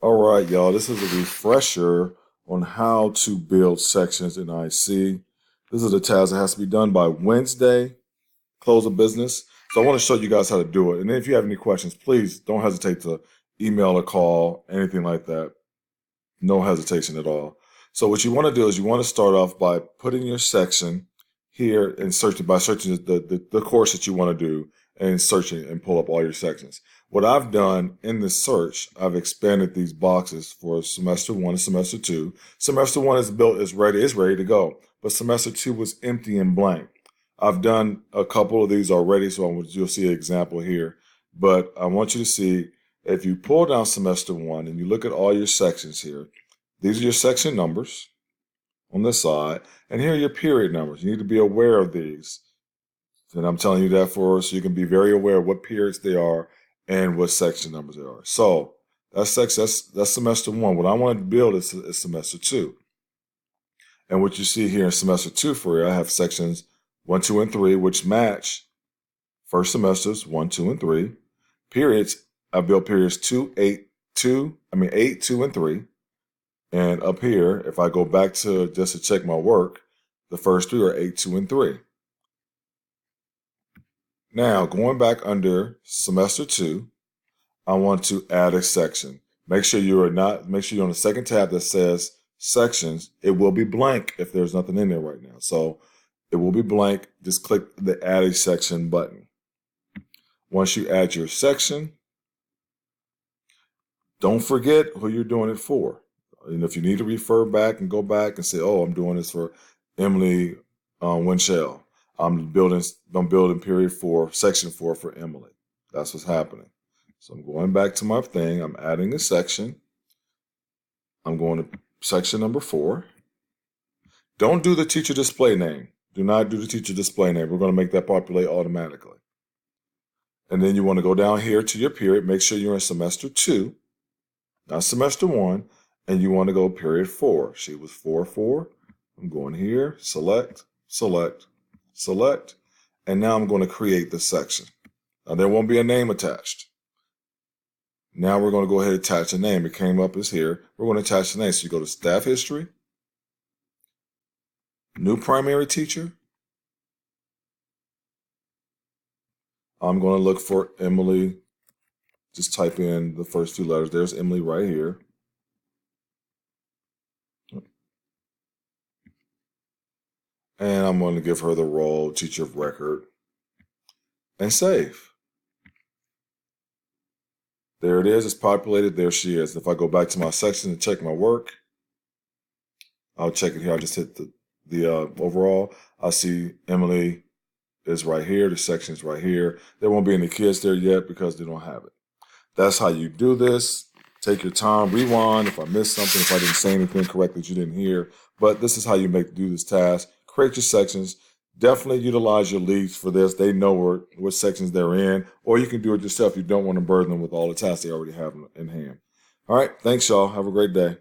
All right, y'all. This is a refresher on how to build sections in IC. This is a task that has to be done by Wednesday, close of business. So I want to show you guys how to do it. And if you have any questions, please don't hesitate to email or call, anything like that. No hesitation at all. So what you want to do is you want to start off by putting your section here and searching the course that you want to do and searching and pull up all your sections. What I've done in this search, I've expanded these boxes for semester 1 and semester 2. Semester 1 is built, is ready to go, but semester 2 was empty and blank. I've done a couple of these already, so you'll see an example here. But I want you to see, if you pull down semester 1 and you look at all your sections here, these are your section numbers on this side, and here are your period numbers. You need to be aware of these. And I'm telling you that so you can be very aware of what periods they are and what section numbers they are. So that's semester 1. What I want to build is semester 2. And what you see here in semester 2 for you, I have sections 1, 2, and 3, which match first semesters 1, 2, and 3. Periods, I built periods 8, 2, and 3. And up here, if I go back to just to check my work, the first 3 are 8, 2, and 3. Now, going back under semester 2, I want to add a section. Make sure you're on the second tab that says sections. It will be blank if there's nothing in there right now. So it will be blank. Just click the add a section button. Once you add your section, don't forget who you're doing it for. And if you need to refer back and go back and say, oh, I'm doing this for Emily Winchell. I'm building period 4, section 4 for Emily. That's what's happening. So I'm going back to my thing. I'm adding a section. I'm going to section number 4. Don't do the teacher display name. Do not do the teacher display name. We're going to make that populate automatically. And then you want to go down here to your period. Make sure you're in semester 2, not semester 1. And you want to go period 4. She was 4. I'm going here, select, select, select. And now I'm going to create the section. Now there won't be a name attached. Now we're going to go ahead and attach a name. It came up as here. We're going to attach the name. So you go to staff history, new primary teacher. I'm going to look for Emily. Just type in the first 2 letters. There's Emily right here. And I'm going to give her the role teacher of record and save. There it is. It's populated. There she is. If I go back to my section and check my work, I'll check it here. I'll just hit the overall. I'll see Emily is right here. The section is right here. There won't be any kids there yet because they don't have it. That's how you do this. Take your time. Rewind if I missed something, if I didn't say anything correctly that you didn't hear. But this is how you do this task. Create your sections. Definitely utilize your leads for this. They know what sections they're in, or you can do it yourself. You don't want to burden them with all the tasks they already have in hand. All right. Thanks, y'all. Have a great day.